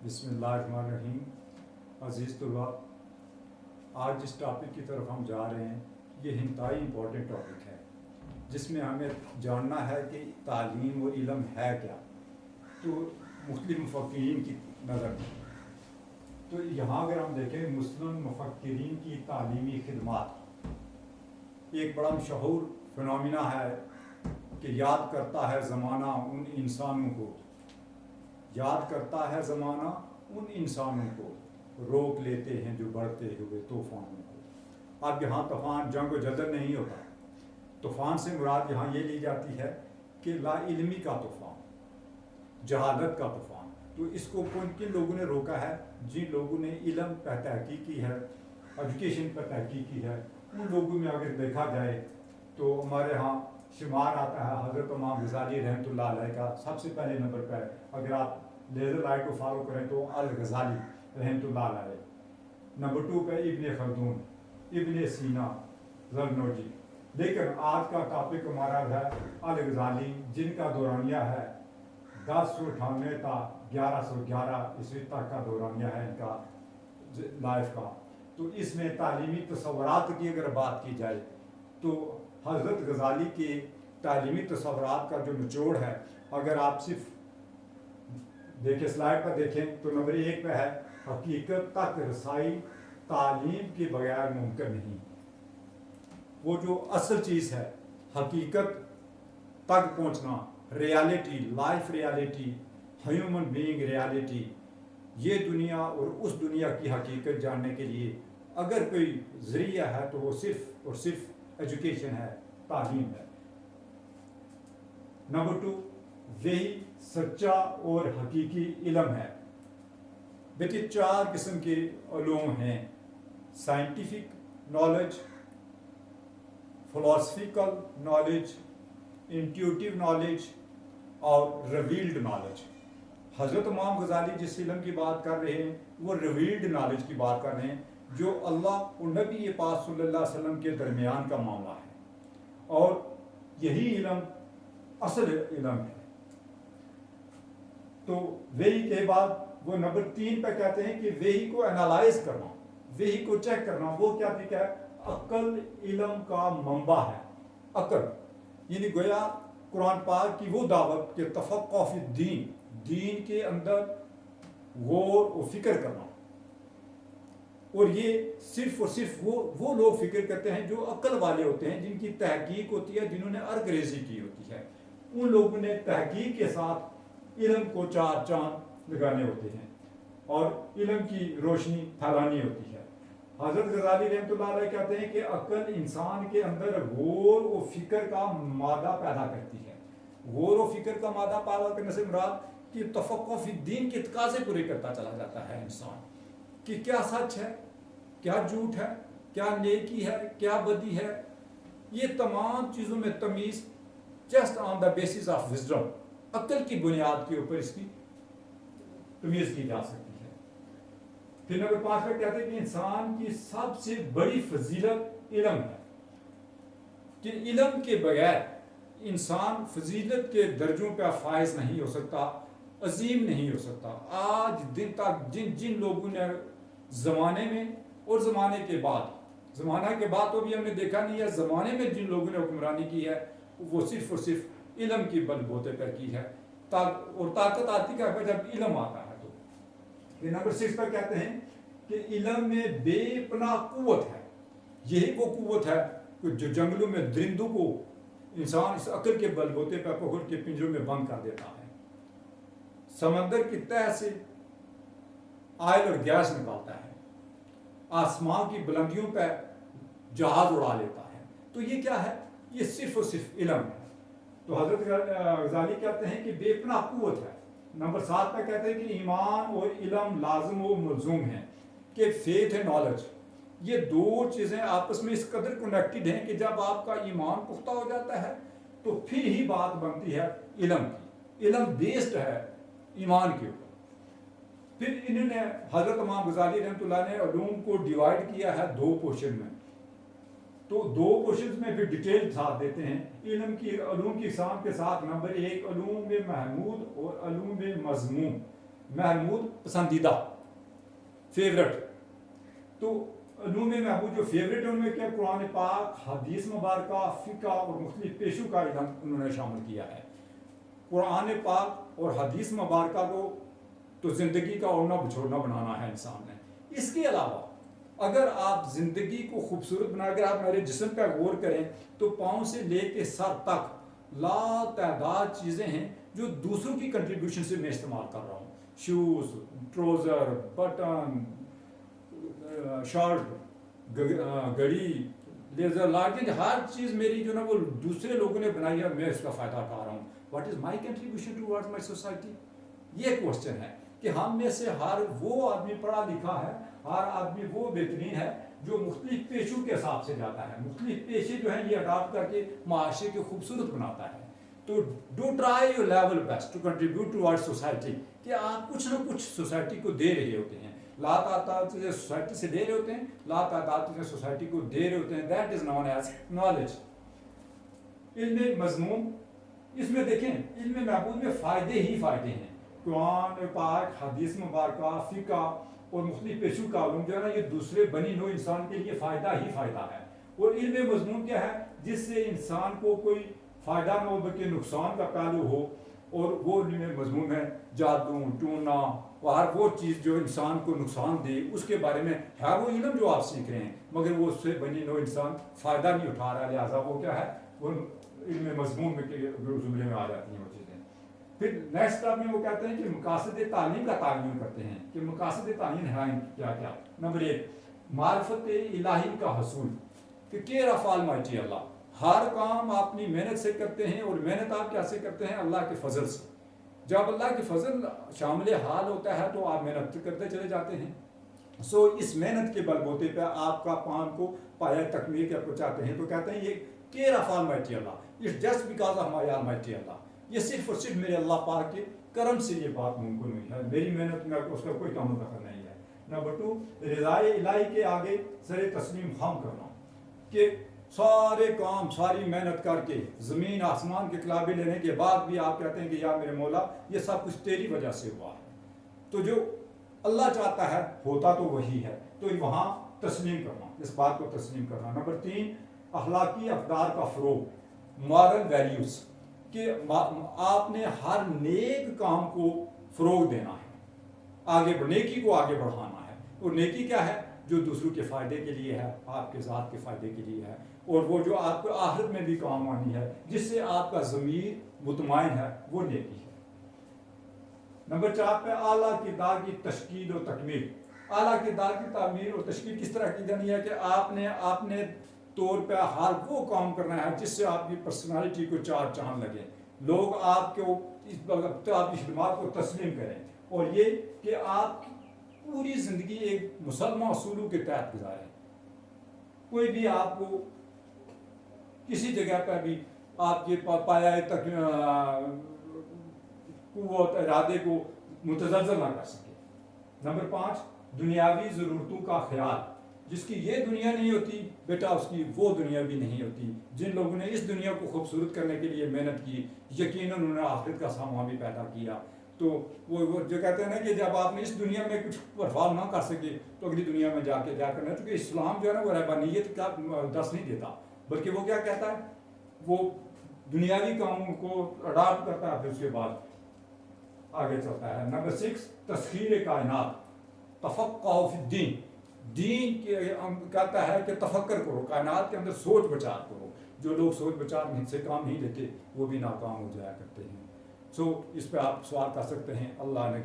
بسم اللہ الرحمن الرحیم۔ عزیز طلباء، آج جس ٹاپک کی طرف ہم جا رہے ہیں یہ انتہائی امپورٹنٹ ٹاپک ہے، جس میں ہمیں جاننا ہے کہ تعلیم و علم ہے کیا۔ تو مختلف مفکرین کی نظر میں تو یہاں اگر ہم دیکھیں مسلم مفکرین کی تعلیمی خدمات ایک بڑا مشہور فنومینا ہے کہ یاد کرتا ہے زمانہ ان انسانوں کو، یاد کرتا ہے زمانہ ان انسانوں کو، روک لیتے ہیں جو بڑھتے ہوئے طوفانوں کو۔ اب یہاں طوفان جنگ و جدل نہیں ہوتا، طوفان سے مراد یہاں یہ لی جاتی ہے کہ لا علمی کا طوفان، جہالت کا طوفان۔ تو اس کو کن لوگوں نے روکا ہے؟ جن لوگوں نے علم پر تحقیق کی ہے، ایجوکیشن پر تحقیق کی ہے، ان لوگوں میں اگر دیکھا جائے تو ہمارے ہاں شمار آتا ہے حضرت امام غزالی رحمۃ اللہ علیہ کا سب سے پہلے نمبر پہ۔ اگر آپ لیزر لائٹ کو فالو کریں تو الغزالی رحمۃ اللہ علیہ، نمبر 2 پہ ابن خلدون، ابن سینا، زرنوجی۔ لیکن آج کا ٹاپک ہمارا ہے الغزالی، جن کا دورانیہ ہے 1098 تا 1111 عیسوی تک کا دورانیہ ہے ان کا لائف کا۔ تو اس میں تعلیمی تصورات کی اگر بات کی جائے تو حضرت غزالی کے تعلیمی تصورات کا جو نچوڑ ہے، اگر آپ صرف دیکھیں سلائڈ پر دیکھیں تو نمبر 1 پہ ہے حقیقت تک رسائی تعلیم کے بغیر ممکن نہیں۔ وہ جو اصل چیز ہے حقیقت تک پہنچنا، reality, life reality, human being reality, یہ دنیا اور اس دنیا کی حقیقت جاننے کے لیے اگر کوئی ذریعہ ہے تو وہ صرف اور صرف ایجوکیشن ہے، تعلیم ہے۔ نمبر 2 وہی سچا اور حقیقی علم ہے۔ بیٹے 4 قسم کے علوم ہیں: scientific knowledge, philosophical knowledge, intuitive knowledge اور ریویلڈ نالج۔ حضرت امام غزالی جس علم کی بات کر رہے ہیں وہ ریویلڈ نالج کی بات کر رہے ہیں، جو اللہ اور نبی پاک صلی اللہ علیہ وسلم کے درمیان کا معاملہ ہے، اور یہی علم اصل علم ہے۔ تو وہی کے بعد وہ نمبر 3 پہ کہتے ہیں کہ وہی کو انالائز کرنا، وہی کو چیک کرنا۔ وہ کیا ہے؟ عقل علم کا منبع ہے۔ عقل یعنی گویا قرآن پاک کی وہ دعوت کہ تفقہ فی الدین، دین کے اندر غور و فکر کرنا، اور یہ صرف اور صرف وہ لوگ فکر کرتے ہیں جو عقل والے ہوتے ہیں، جن کی تحقیق ہوتی ہے، جنہوں نے ارگریزی کی ہوتی ہے۔ ان لوگوں نے تحقیق کے ساتھ علم کو 4 چاند لگانے ہوتے ہیں اور علم کی روشنی پھیلانی ہوتی ہے۔ حضرت غزالی رحمۃ اللہ علیہ کہتے ہیں کہ عقل انسان کے اندر غور و فکر کا مادہ پیدا کرتی ہے۔ غور و فکر کا مادہ پیدا کرنے سے مراد کہ تفقہ فی الدین کے تقاضے پورے کرتا چلا جاتا ہے انسان، کہ کیا سچ ہے، کیا جھوٹ ہے، کیا نیکی ہے، کیا بدی ہے۔ یہ تمام چیزوں میں تمیز just on the basis of wisdom, عقل کی بنیاد کے اوپر اس کی تمیز کی جا سکتی ہے۔ پھر نمبر 5 پہ کہتے ہیں کہ انسان کی سب سے بڑی فضیلت علم ہے، کہ علم کے بغیر انسان فضیلت کے درجوں پہ فائز نہیں ہو سکتا، عظیم نہیں ہو سکتا۔ آج دن تک جن لوگوں نے زمانے میں اور زمانے کے بعد تو بھی ہم نے دیکھا نہیں ہے، زمانے میں جن لوگوں نے حکمرانی کی ہے وہ صرف اور صرف علم کی بل بوتے پر کی ہے، اور طاقت آتی ہے جب علم آتا ہے۔ تو یہ نمبر 6 پر کہتے ہیں کہ علم میں بے پناہ قوت ہے۔ یہی وہ قوت ہے جو جنگلوں میں درندوں کو انسان اس عقل کے بل بوتے پر پکڑ کے پنجروں میں بند کر دیتا ہے، سمندر کی تہہ سے آئل اور گیس نکالتا ہے، آسمان کی بلندیوں پہ جہاز اڑا لیتا ہے۔ تو یہ کیا ہے؟ یہ صرف اور صرف علم ہے۔ تو حضرت غزالی کہتے ہیں کہ بے پناہ قوت ہے۔ نمبر 7 پہ کہتے ہیں کہ ایمان اور علم لازم و ملزوم ہیں، کہ فیتھ ہے نالج، یہ 2 چیزیں آپس میں اس قدر کنیکٹڈ ہیں کہ جب آپ کا ایمان پختہ ہو جاتا ہے تو پھر ہی بات بنتی ہے علم کی۔ علم بیسڈ ہے ایمان کے اوپر۔ پھر انہوں نے حضرت امام غزالی رحمۃ اللہ نے علوم کو ڈیوائڈ کیا ہے 2 پورشن میں، تو 2 پورشنز میں پھر ڈیٹیل ساتھ دیتے ہیں علم کی، علوم کی اقسام کے ساتھ۔ نمبر 1 علوم محمود اور علوم مذموم۔ महमूद पसंदीदा, फेवरेट। तो उलूम महबूब जो फेवरेट है उनमें क्या कुरान पाक, हदीस मुबारका, फ़िक़्ह और मुख्तलिफ पेशों का इल्म उन्होंने शामिल किया है। कुरान पाक और हदीस मुबारका को तो ज़िंदगी का ओढ़ना बिछोड़ना बनाना है इंसान ने। इसके अलावा अगर आप ज़िंदगी को खूबसूरत बना, अगर आप मेरे जिस्म पर गौर करें तो पाँव से लेके सर तक लातादाद चीज़ें हैं जो दूसरों की कंट्रीब्यूशन से मैं इस्तेमाल कर रहा हूँ। शूज़, ट्राउज़र, बटन, शर्ट, घड़ी, लेज़र, लाइटिंग, हर चीज़ मेरी जो ना वो दूसरे लोगों ने बनाई है, मैं इसका फ़ायदा उठा रहा हूँ। What is my contribution towards my society? ये क्वेश्चन है कि हम में से हर वो आदमी पढ़ा लिखा है, हर आदमी वो बेहतरीन है जो मुख्तलिफ पेशों के हिसाब से जाता है, मुख्तलिफ पेशे जो हैं ये अडॉप्ट करके माशरे को खूबसूरत बनाता है। तो do try your level best to contribute towards society, कि आप कुछ ना कुछ सोसाइटी को दे रहे होते हैं। लातादाद चीज़ें सोसाइटी से दे रहे होते हैं, लातादाद चीज़ें सोसाइटी को दे रहे होते हैं। That is known as knowledge. इल्म मज़मूम, इसमें देखें इल्म महबूब में फ़ायदे ही फ़ायदे हैं। कुरान पाक, हदीस मुबारका, फ़िक़्ह और मुख्तलिफ पेशों का इल्म जो है ना ये दूसरे बनी नौ इंसान के लिए फ़ायदा ही फ़ायदा है। और इल्म मज़मूम क्या है? जिससे इंसान को कोई फ़ायदा ना हो बल्कि नुकसान का पहलू हो, और वो इल्म मज़मूम है जादू, टूना और हर वो चीज़ जो इंसान को नुकसान दे उसके बारे में है वो इल्म जो आप सीख रहे हैं, मगर वो उससे बनी नौ इंसान फ़ायदा नहीं उठा रहा है, लिहाजा वो क्या है, वो इल्म मज़मूम में के जुमले में आ जाती हैं वो चीज़ें। फिर नेक्स्ट स्टेप में वो कहते हैं कि मकासद तालीम का तायन करते हैं कि मकासद तालीम है क्या क्या। नंबर 1, मार्फत इलाही का हसूल, कि केयर ऑफ ऑलमाइटी अल्लाह। हर काम आप अपनी मेहनत से करते हैं, और मेहनत आप कैसे करते हैं? अल्लाह के फजल से। जब अल्लाह के फजल शामिल हाल होता है तो आप मेहनत करते चले जाते हैं। सो इस मेहनत के बलबूते पर आपका काम को पाया तकमील के पहुँचाते हैं। तो कहते हैं ये care of almighty Allah, it's just because of my almighty Allah. ये सिर्फ और सिर्फ मेरे अल्लाह पाक के करम से ये बात मुमकिन हुई है, मेरी मेहनत में उसका कोई काम दखल नहीं है। नंबर 2, रिज़ाए इलाही के आगे सर तस्लीम हम करना, कि सारे काम सारी मेहनत करके ज़मीन आसमान के खिलाफे लेने के बाद भी आप कहते हैं कि या मेरे मौला ये सब कुछ तेरी वजह से हुआ है। तो जो अल्लाह चाहता है होता तो वही है, तो वहाँ तस्लीम करना, इस बात को तस्लीम करना। नंबर 3, अखलाकी अक़दार का फ़रोग़, मॉरल वैल्यूज़, कि आपने हर नेक काम को फ़रोग़ देना है, आगे नेकी को आगे बढ़ाना है। और नेकी क्या है? जो दूसरों के फ़ायदे के लिए है, आपके ज़ात के फ़ायदे के लिए है, और वो जो आपको आखिरत में भी काम आनी है, जिससे आपका ज़मीर मुतमईन है, वो नेकी है। नंबर 4 पे आला किरदार की तश्कील और तकमील। आला किरदार की तामीर और तश्कील किस तरह की जानी है? कि आपने तौर पे हर वो काम करना है जिससे आपकी पर्सनालिटी को चार चांद लगे, लोग आपको इस वक्त आपकी खिदमत को तस्लीम करें, और ये कि आप पूरी ज़िंदगी एक मुसलमान असूलों के तहत गुजारें। कोई भी आपको किसी जगह पर भी आपके पाया तक कुव्वत इरादे को मुतज़लज़ल ना कर सके। नंबर 5, दुनियावी ज़रूरतों का ख्याल, जिसकी ये दुनिया नहीं होती बेटा उसकी वो दुनिया भी नहीं होती। जिन लोगों ने इस दुनिया को खूबसूरत करने के लिए मेहनत की, यकीनन उन्होंने आखिरत का सामान भी पैदा किया। तो वो जो कहते हैं ना कि जब आपने इस दुनिया में कुछ परवाह ना कर सके तो अगली दुनिया में जाके क्या करना है। क्योंकि इस्लाम जो है ना वो रहबानियत का दस नहीं देता, बल्कि वो क्या कहता है, वो दुनियावी कामों को अडॉप्ट करता है, फिर उसके बाद आगे चलता है। नंबर 6, तस्खीर कायनात, तफक्कुह फिद्दीन, दीन के कहता है कि तफक्कर करो, कायनात के अंदर सोच विचार करो। जो लोग सोच विचार से काम नहीं लेते वो भी नाकाम हो जाया करते हैं। सो इस पर आप सवाल कर सकते हैं। अल्लाह ने